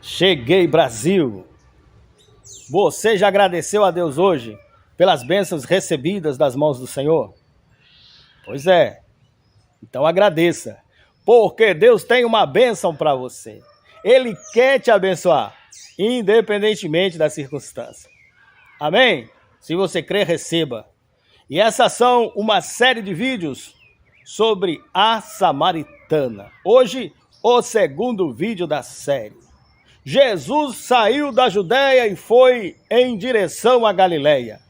Cheguei, Brasil! Você já agradeceu a Deus hoje pelas bênçãos recebidas das mãos do Senhor? Pois é, então agradeça, porque Deus tem uma bênção para você. Ele quer te abençoar, independentemente da circunstância. Amém? Se você crer, receba. E essas são uma série de vídeos sobre a Samaritana. Hoje, o segundo vídeo da série. Jesus saiu da Judéia e foi em direção à Galileia.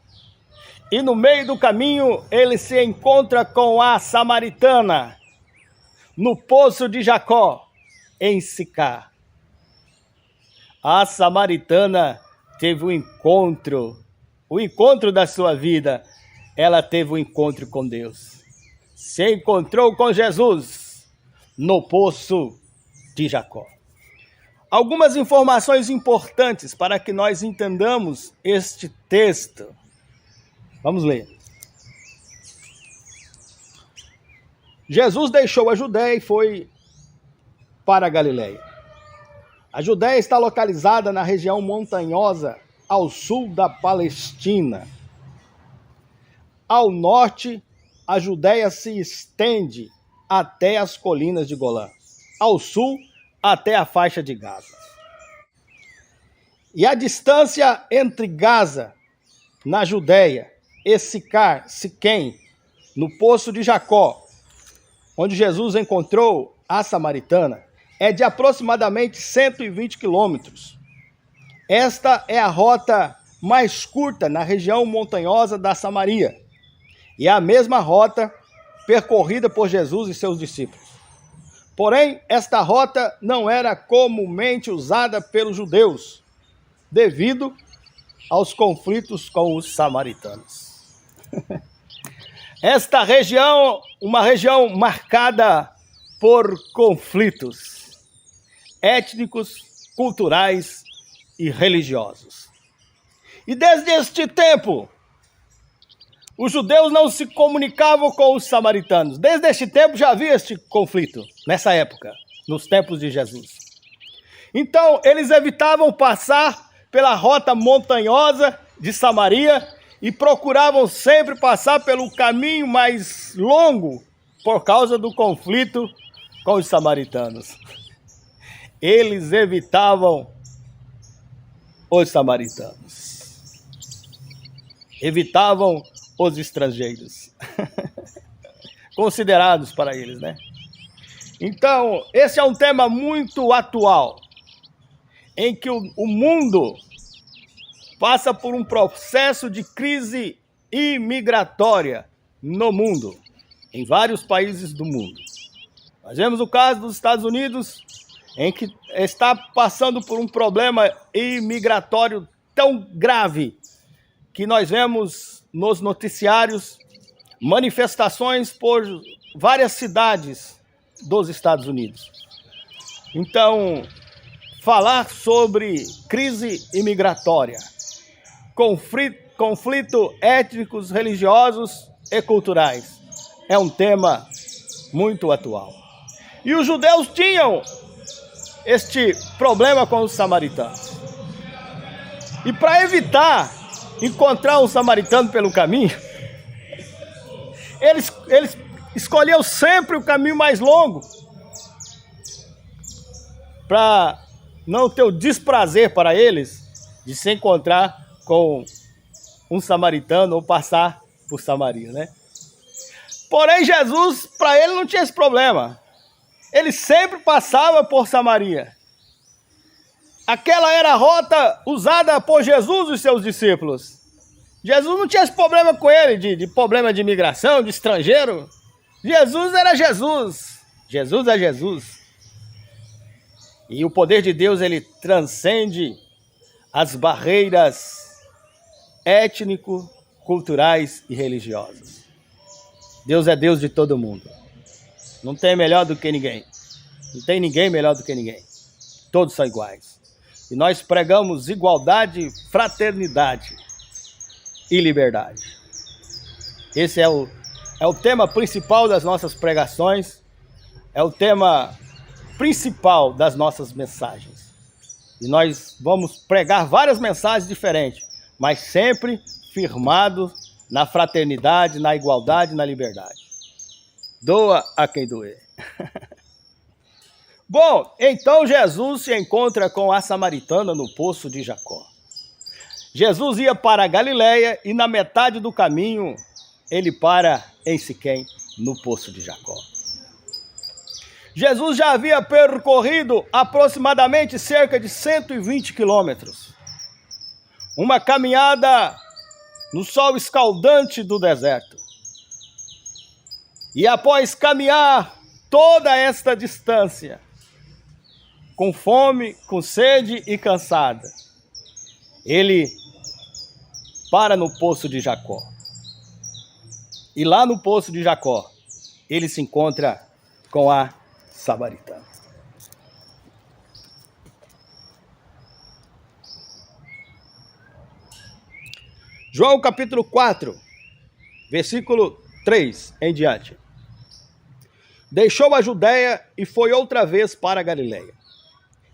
E no meio do caminho, ele se encontra com a Samaritana, no poço de Jacó, em Sicar. A Samaritana teve o encontro da sua vida. Ela teve um encontro com Deus. Se encontrou com Jesus no poço de Jacó. Algumas informações importantes para que nós entendamos este texto. Vamos ler. Jesus deixou a Judéia e foi para a Galileia. A Judéia está localizada na região montanhosa ao sul da Palestina. Ao norte, a Judéia se estende até as colinas de Golã. Ao sul, até a faixa de Gaza. E a distância entre Gaza, na Judéia, e Sicar, Siquém, no poço de Jacó, onde Jesus encontrou a Samaritana, é de aproximadamente 120 quilômetros. Esta é a rota mais curta na região montanhosa da Samaria, e é a mesma rota percorrida por Jesus e seus discípulos. Porém, esta rota não era comumente usada pelos judeus, devido aos conflitos com os samaritanos. Esta região, uma região marcada por conflitos étnicos, culturais e religiosos. E desde este tempo, os judeus não se comunicavam com os samaritanos. Desde este tempo já havia este conflito, nessa época, nos tempos de Jesus. Então, eles evitavam passar pela rota montanhosa de Samaria e procuravam sempre passar pelo caminho mais longo por causa do conflito com os samaritanos. Eles evitavam os samaritanos. Evitavam os estrangeiros. Considerados para eles, né? Então, esse é um tema muito atual, em que o mundo passa por um processo de crise imigratória no mundo, em vários países do mundo. Nós vemos o caso dos Estados Unidos, em que está passando por um problema imigratório tão grave que nós vemos nos noticiários manifestações por várias cidades dos Estados Unidos. Então, falar sobre crise imigratória, conflito étnicos, religiosos e culturais, é um tema muito atual. E os judeus tinham este problema com os samaritanos. E para evitar encontrar um samaritano pelo caminho, eles escolhiam sempre o caminho mais longo, para não ter o desprazer para eles de se encontrar com um samaritano ou passar por Samaria, né? Porém, Jesus, para ele não tinha esse problema. Ele sempre passava por Samaria. Aquela era a rota usada por Jesus e seus discípulos. Jesus não tinha esse problema com ele, de problema de imigração, de estrangeiro. Jesus era Jesus. Jesus é Jesus. E o poder de Deus, ele transcende as barreiras étnico, culturais e religiosas. Deus é Deus de todo mundo. Não tem melhor do que ninguém. Não tem ninguém melhor do que ninguém. Todos são iguais. E nós pregamos igualdade, fraternidade e liberdade. Esse é o tema principal das nossas pregações. É o tema principal das nossas mensagens. E nós vamos pregar várias mensagens diferentes, mas sempre firmados na fraternidade, na igualdade, na liberdade. Doa a quem doer. Bom, então Jesus se encontra com a samaritana no poço de Jacó. Jesus ia para a Galileia e na metade do caminho ele para em Siquém, no poço de Jacó. Jesus já havia percorrido aproximadamente cerca de 120 quilômetros. Uma caminhada no sol escaldante do deserto. E após caminhar toda esta distância, com fome, com sede e cansada, ele para no poço de Jacó. E lá no poço de Jacó, ele se encontra com a samaritana. João capítulo 4, versículo 3 em diante. Deixou a Judéia e foi outra vez para a Galileia.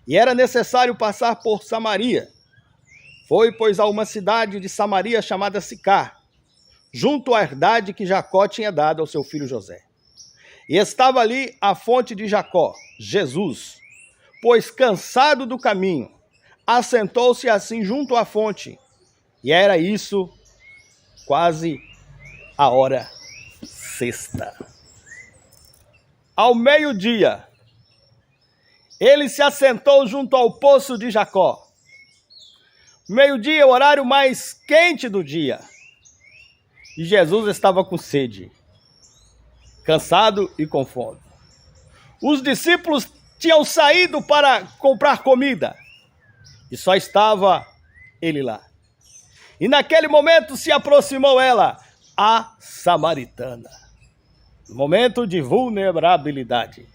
E era necessário passar por Samaria. Foi, pois, a uma cidade de Samaria chamada Sicar, junto à herdade que Jacó tinha dado ao seu filho José. E estava ali a fonte de Jacó, Jesus, pois cansado do caminho, assentou-se assim junto à fonte. E era isso quase a hora sexta. Ao meio-dia, ele se assentou junto ao poço de Jacó. Meio-dia é o horário mais quente do dia. E Jesus estava com sede, cansado e com fome. Os discípulos tinham saído para comprar comida e só estava ele lá. E naquele momento se aproximou ela, a samaritana. Momento de vulnerabilidade.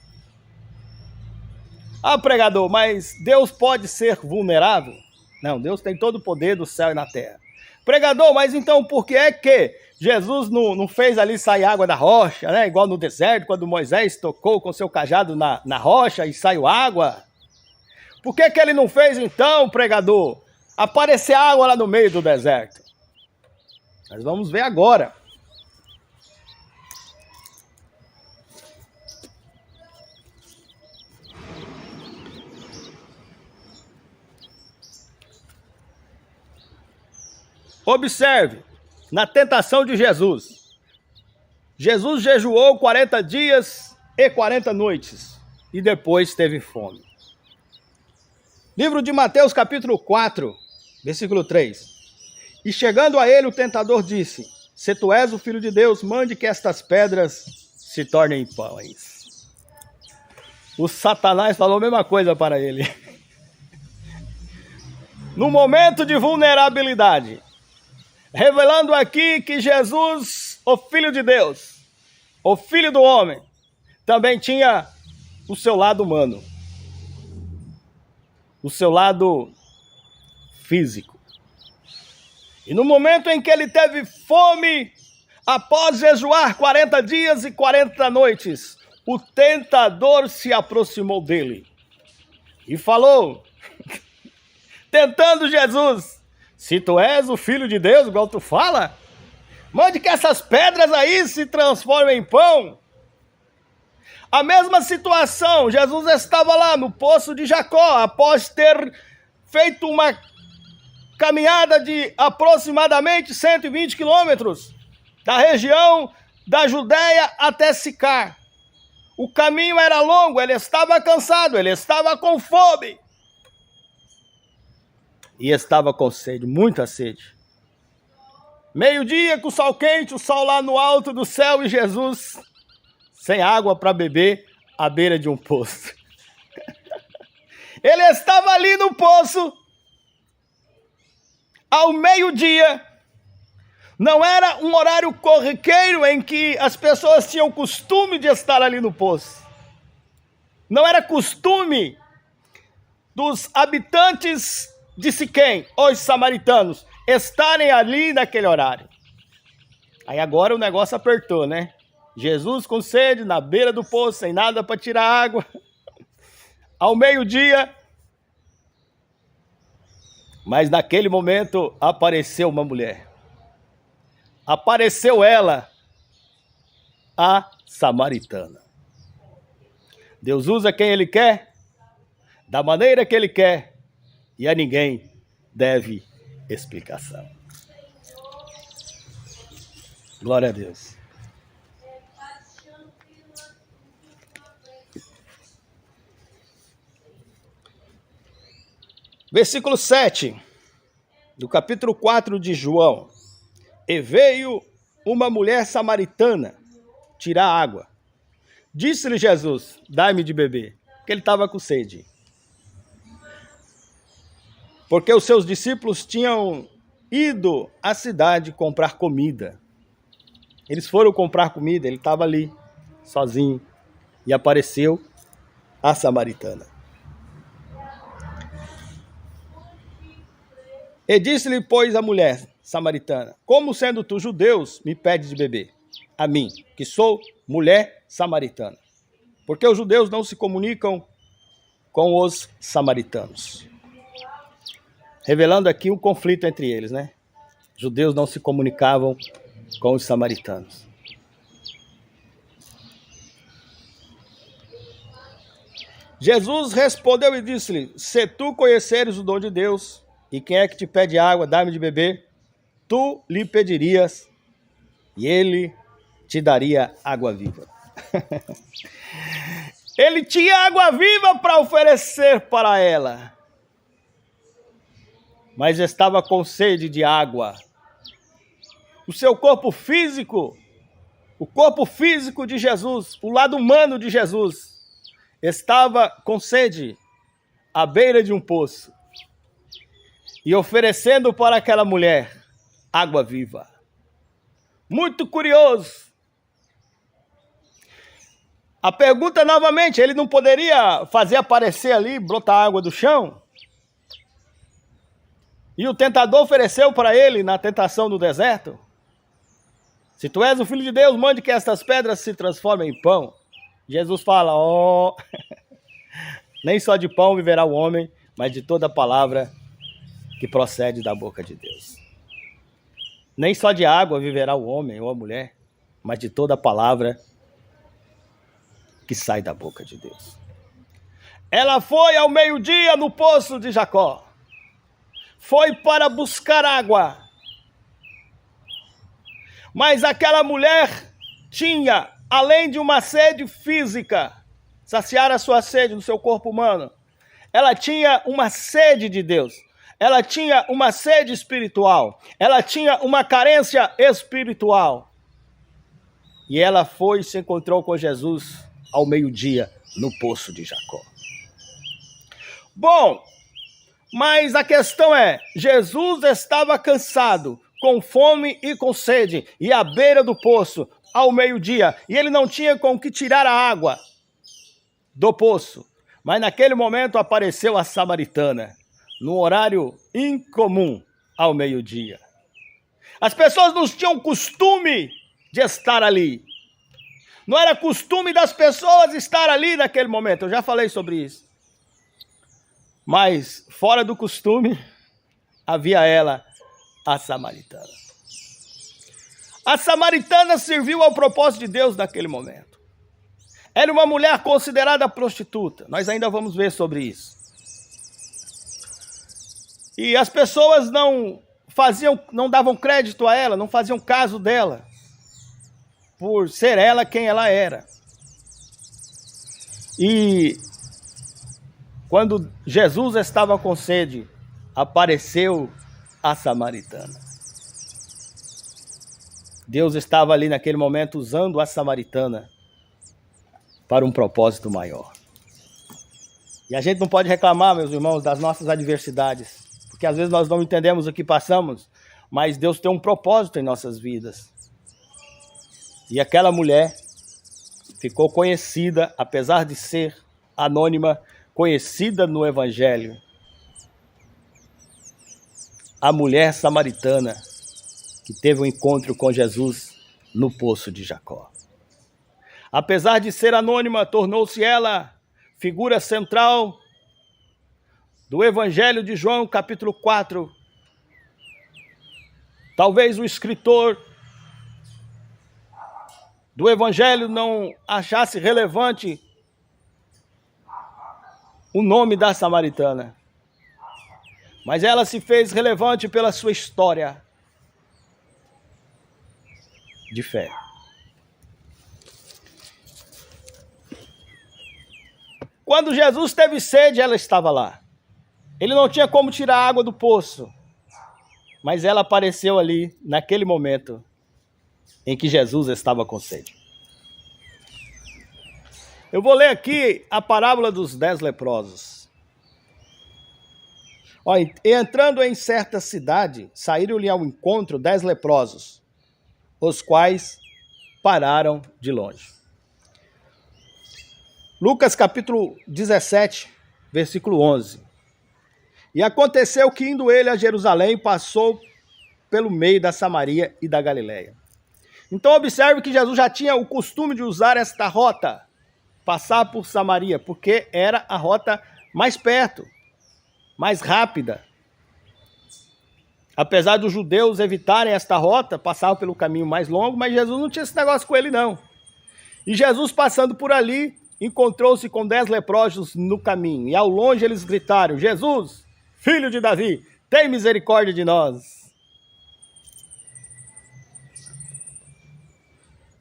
Ah, pregador, mas Deus pode ser vulnerável? Não, Deus tem todo o poder do céu e na terra. Pregador, mas então por que é que Jesus não fez ali sair água da rocha, né? Igual no deserto, quando Moisés tocou com seu cajado na rocha e saiu água? Por que ele não fez então, pregador, aparecer água lá no meio do deserto? Nós vamos ver agora. Observe, na tentação de Jesus. Jesus jejuou 40 dias e 40 noites e depois teve fome. Livro de Mateus, capítulo 4, versículo 3. E chegando a ele, o tentador disse: se tu és o Filho de Deus, mande que estas pedras se tornem pães. O Satanás falou a mesma coisa para ele. No momento de vulnerabilidade, revelando aqui que Jesus, o Filho de Deus, o Filho do homem, também tinha o seu lado humano, o seu lado físico. E no momento em que ele teve fome, após jejuar 40 dias e 40 noites, o tentador se aproximou dele e falou, tentando Jesus: se tu és o Filho de Deus, igual tu fala, mande que essas pedras aí se transformem em pão. A mesma situação, Jesus estava lá no poço de Jacó, após ter feito uma caminhada de aproximadamente 120 quilômetros, da região da Judéia até Sicar. O caminho era longo, ele estava cansado, ele estava com fome. E estava com sede, muita sede. Meio-dia com o sol quente, o sol lá no alto do céu e Jesus sem água para beber à beira de um poço. Ele estava ali no poço ao meio-dia. Não era um horário corriqueiro em que as pessoas tinham costume de estar ali no poço. Não era costume dos habitantes de Siquém, os samaritanos, estarem ali naquele horário. Aí agora o negócio apertou, né? Jesus com sede, na beira do poço, sem nada para tirar água. Ao meio-dia, Mas naquele momento apareceu uma mulher. Apareceu ela, a samaritana. Deus usa quem Ele quer, da maneira que Ele quer, e a ninguém deve explicação. Glória a Deus. Versículo 7, do capítulo 4 de João. E veio uma mulher samaritana tirar água. Disse-lhe Jesus, dai-me de beber, porque ele estava com sede. Porque os seus discípulos tinham ido à cidade comprar comida. Eles foram comprar comida, ele estava ali, sozinho, e apareceu a samaritana. E disse-lhe, pois, a mulher samaritana, como sendo tu judeus, me pedes de beber? A mim, que sou mulher samaritana. Porque os judeus não se comunicam com os samaritanos. Revelando aqui um conflito entre eles, né? Judeus não se comunicavam com os samaritanos. Jesus respondeu e disse-lhe, se tu conheceres o dom de Deus, e quem é que te pede água, dá-me de beber, tu lhe pedirias, e ele te daria água viva. Ele tinha água viva para oferecer para ela, mas estava com sede de água. O seu corpo físico, o corpo físico de Jesus, o lado humano de Jesus, estava com sede à beira de um poço e oferecendo para aquela mulher água viva. Muito curioso. A pergunta novamente, ele não poderia fazer aparecer ali, brotar água do chão? E o tentador ofereceu para ele na tentação do deserto? Se tu és o Filho de Deus, mande que estas pedras se transformem em pão. Jesus fala, nem só de pão viverá o homem, mas de toda palavra que procede da boca de Deus. Nem só de água viverá o homem ou a mulher, mas de toda palavra que sai da boca de Deus. Ela foi ao meio-dia no poço de Jacó. Foi para buscar água. Mas aquela mulher tinha, além de uma sede física, saciar a sua sede no seu corpo humano, ela tinha uma sede de Deus. Ela tinha uma sede espiritual. Ela tinha uma carência espiritual. E ela foi e se encontrou com Jesus ao meio-dia no poço de Jacó. Bom, mas a questão é, Jesus estava cansado, com fome e com sede, e à beira do poço, ao meio-dia, e ele não tinha com que tirar a água do poço. Mas naquele momento apareceu a samaritana, num horário incomum ao meio-dia. As pessoas não tinham costume de estar ali. Não era costume das pessoas estar ali naquele momento. Eu já falei sobre isso. Mas, fora do costume, havia ela, a samaritana. A samaritana serviu ao propósito de Deus naquele momento. Era uma mulher considerada prostituta. Nós ainda vamos ver sobre isso. E as pessoas não davam crédito a ela, não faziam caso dela, por ser ela quem ela era. E quando Jesus estava com sede, apareceu a samaritana. Deus estava ali naquele momento usando a samaritana para um propósito maior. E a gente não pode reclamar, meus irmãos, das nossas adversidades, porque às vezes nós não entendemos o que passamos, mas Deus tem um propósito em nossas vidas. E aquela mulher ficou conhecida, apesar de ser anônima, conhecida no Evangelho. A mulher samaritana que teve um encontro com Jesus no poço de Jacó. Apesar de ser anônima, tornou-se ela figura central do Evangelho de João, capítulo 4. Talvez o escritor do Evangelho não achasse relevante o nome da samaritana, mas ela se fez relevante pela sua história de fé. Quando Jesus teve sede, ela estava lá. Ele não tinha como tirar a água do poço, mas ela apareceu ali naquele momento em que Jesus estava com sede. Eu vou ler aqui a parábola dos 10 leprosos. Entrando em certa cidade, saíram-lhe ao encontro 10 leprosos, os quais pararam de longe. Lucas capítulo 17, versículo 11. E aconteceu que, indo ele a Jerusalém, passou pelo meio da Samaria e da Galileia. Então observe que Jesus já tinha o costume de usar esta rota, passar por Samaria, porque era a rota mais perto, mais rápida. Apesar dos judeus evitarem esta rota, passavam pelo caminho mais longo, mas Jesus não tinha esse negócio com ele, não. E Jesus, passando por ali, encontrou-se com 10 leprosos no caminho, e ao longe eles gritaram: Jesus, filho de Davi, tem misericórdia de nós.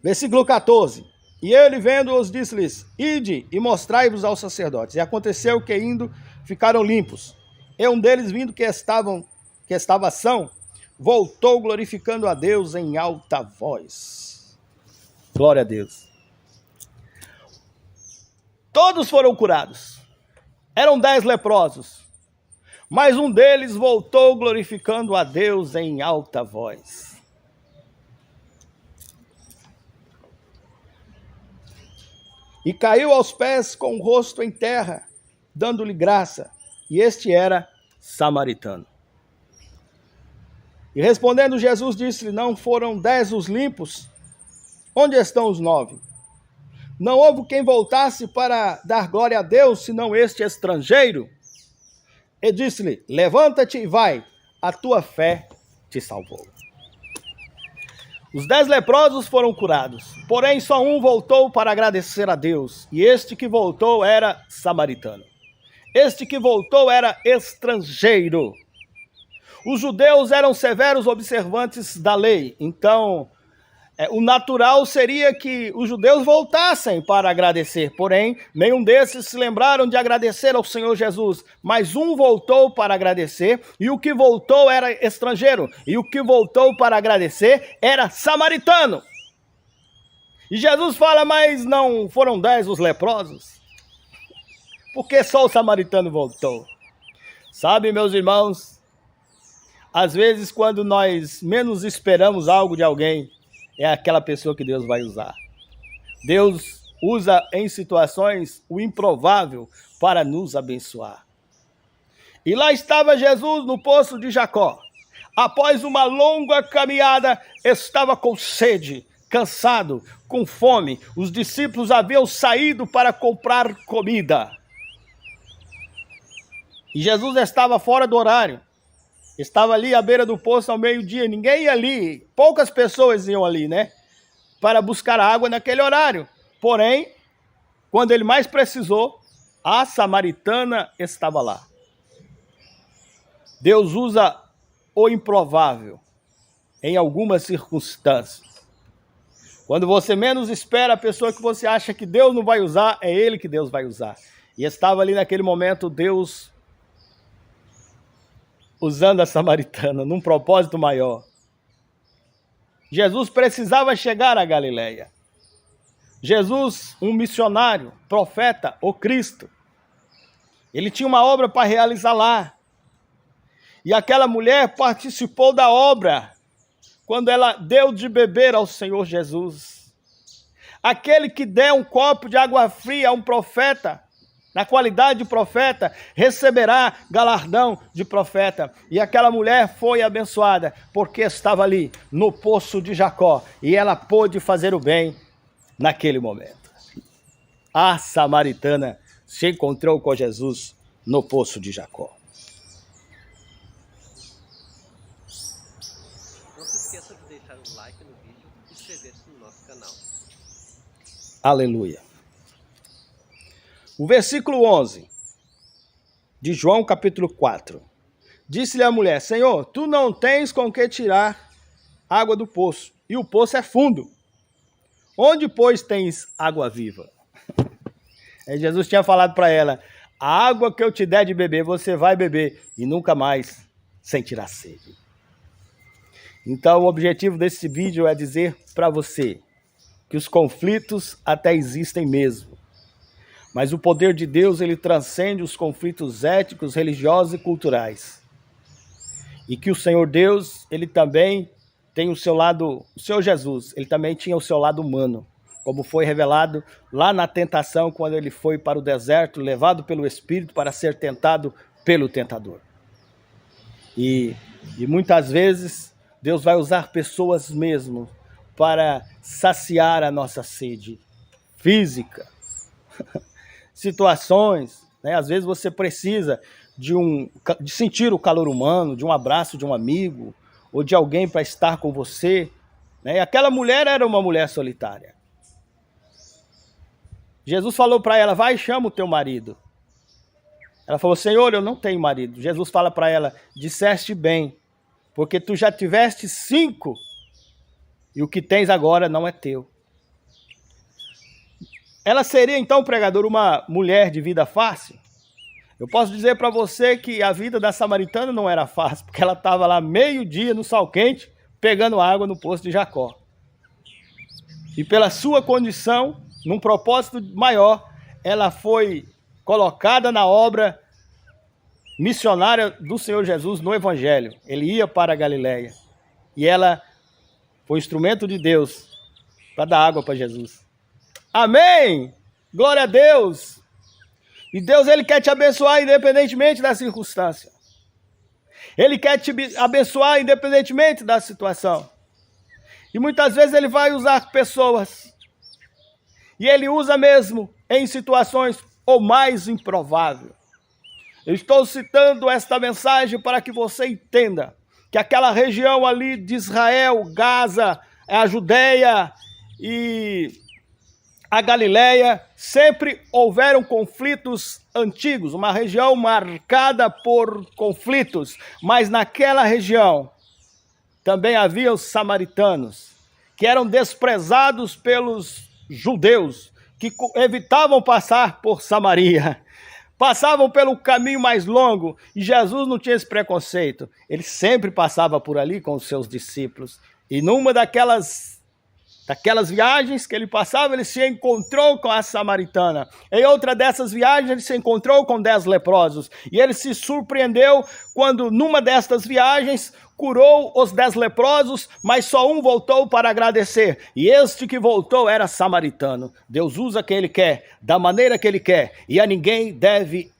Versículo 14. E ele, vendo-os, disse-lhes: ide e mostrai-vos aos sacerdotes. E aconteceu que, indo, ficaram limpos. E um deles, vindo que estava são, voltou glorificando a Deus em alta voz. Glória a Deus. Todos foram curados. Eram 10 leprosos. Mas um deles voltou glorificando a Deus em alta voz. E caiu aos pés com o rosto em terra, dando-lhe graça. E este era samaritano. E respondendo Jesus, disse-lhe: não foram 10 os limpos? Onde estão os 9? Não houve quem voltasse para dar glória a Deus, senão este estrangeiro? E disse-lhe: levanta-te e vai, a tua fé te salvou. Os 10 leprosos foram curados, porém só um voltou para agradecer a Deus, e este que voltou era samaritano. Este que voltou era estrangeiro. Os judeus eram severos observantes da lei, então o natural seria que os judeus voltassem para agradecer, porém nenhum desses se lembraram de agradecer ao Senhor Jesus, mas um voltou para agradecer, e o que voltou era estrangeiro, e o que voltou para agradecer era samaritano. E Jesus fala: mas não foram 10 os leprosos? Por que só o samaritano voltou? Sabe, meus irmãos, às vezes quando nós menos esperamos algo de alguém, é aquela pessoa que Deus vai usar. Deus usa em situações o improvável para nos abençoar. E lá estava Jesus no poço de Jacó. Após uma longa caminhada, estava com sede, cansado, com fome. Os discípulos haviam saído para comprar comida. E Jesus estava fora do horário. Estava ali à beira do poço ao meio-dia, ninguém ia ali, poucas pessoas iam ali, né? Para buscar água naquele horário. Porém, quando ele mais precisou, a samaritana estava lá. Deus usa o improvável em algumas circunstâncias. Quando você menos espera, a pessoa que você acha que Deus não vai usar, é Ele que Deus vai usar. E estava ali naquele momento Deus usando a samaritana num propósito maior. Jesus precisava chegar à Galileia. Jesus, um missionário, profeta, o Cristo. Ele tinha uma obra para realizar lá. E aquela mulher participou da obra quando ela deu de beber ao Senhor Jesus. Aquele que der um copo de água fria a um profeta, na qualidade de profeta, receberá galardão de profeta. E aquela mulher foi abençoada, porque estava ali no poço de Jacó, e ela pôde fazer o bem naquele momento. A samaritana se encontrou com Jesus no poço de Jacó. um like no vídeo e inscrever-se no nosso canal. Aleluia. O versículo 11 de João capítulo 4. Disse-lhe a mulher: Senhor, tu não tens com que tirar água do poço, e o poço é fundo. Onde, pois, tens água viva? Aí Jesus tinha falado para ela: a água que eu te der de beber, você vai beber e nunca mais sentirá sede. Então, o objetivo desse vídeo é dizer para você que os conflitos até existem mesmo. Mas o poder de Deus, ele transcende os conflitos éticos, religiosos e culturais. E que o Senhor Deus, ele também tem o seu lado, o Senhor Jesus, ele também tinha o seu lado humano, como foi revelado lá na tentação, quando ele foi para o deserto, levado pelo Espírito para ser tentado pelo tentador. E muitas vezes Deus vai usar pessoas mesmo para saciar a nossa sede física. Situações, né? Às vezes você precisa de sentir o calor humano, de um abraço de um amigo, ou de alguém para estar com você, né? E aquela mulher era uma mulher solitária. Jesus falou para ela: vai e chama o teu marido. Ela falou: Senhor, eu não tenho marido. Jesus fala para ela: disseste bem, porque tu já tiveste 5, e o que tens agora não é teu. Ela seria então, pregador, uma mulher de vida fácil? Eu posso dizer para você que a vida da samaritana não era fácil, porque ela estava lá meio-dia no sol quente, pegando água no poço de Jacó. E pela sua condição, num propósito maior, ela foi colocada na obra missionária do Senhor Jesus no Evangelho. Ele ia para a Galileia. E ela foi instrumento de Deus para dar água para Jesus. Amém! Glória a Deus! E Deus, ele quer te abençoar independentemente da circunstância. Ele quer te abençoar independentemente da situação. E muitas vezes ele vai usar pessoas. E ele usa mesmo em situações o mais improvável. Eu estou citando esta mensagem para que você entenda que aquela região ali de Israel, Gaza, a Judeia e a Galileia, sempre houveram conflitos antigos, uma região marcada por conflitos, mas naquela região também havia os samaritanos, que eram desprezados pelos judeus, que evitavam passar por Samaria, passavam pelo caminho mais longo, e Jesus não tinha esse preconceito, ele sempre passava por ali com os seus discípulos, e numa daquelas viagens que ele passava, ele se encontrou com a samaritana. Em outra dessas viagens, ele se encontrou com 10 leprosos. E ele se surpreendeu quando, numa destas viagens, curou os 10 leprosos, mas só um voltou para agradecer. E este que voltou era samaritano. Deus usa quem ele quer, da maneira que ele quer, e a ninguém deve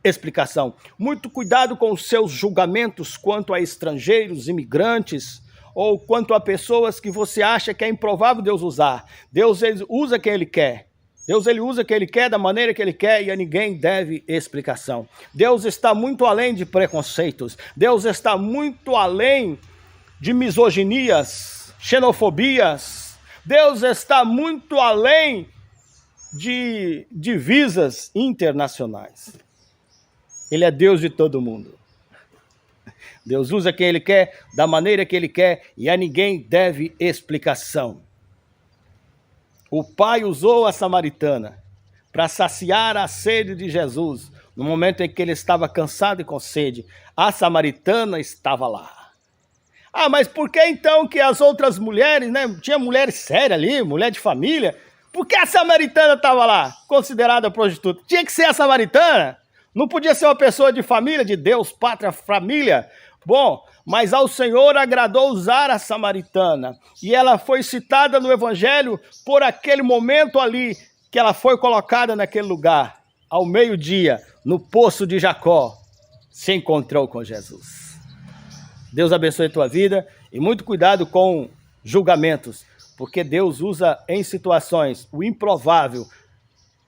explicação. Muito cuidado com os seus julgamentos quanto a estrangeiros, imigrantes, ou quanto a pessoas que você acha que é improvável Deus usar. Deus, ele usa quem ele quer. Deus, ele usa quem ele quer, da maneira que ele quer, e a ninguém deve explicação. Deus está muito além de preconceitos. Deus está muito além de misoginias, xenofobias. Deus está muito além de divisas internacionais. Ele é Deus de todo mundo. Deus usa quem ele quer, da maneira que ele quer, e a ninguém deve explicação. O pai usou a samaritana para saciar a sede de Jesus. No momento em que ele estava cansado e com sede, a samaritana estava lá. Ah, mas por que então que as outras mulheres, né? Tinha mulheres sérias ali, mulher de família. Por que a samaritana estava lá, considerada prostituta? Tinha que ser a samaritana? Não podia ser uma pessoa de família, de Deus, pátria, família? Bom, mas ao Senhor agradou usar a samaritana. E ela foi citada no Evangelho por aquele momento ali que ela foi colocada naquele lugar. Ao meio-dia, no poço de Jacó, se encontrou com Jesus. Deus abençoe a tua vida e muito cuidado com julgamentos, porque Deus usa em situações o improvável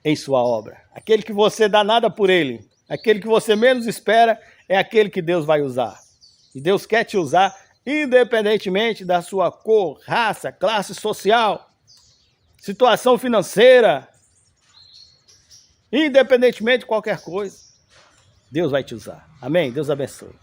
em sua obra. Aquele que você dá nada por ele, aquele que você menos espera, é aquele que Deus vai usar. E Deus quer te usar independentemente da sua cor, raça, classe social, situação financeira, independentemente de qualquer coisa, Deus vai te usar. Amém? Deus abençoe.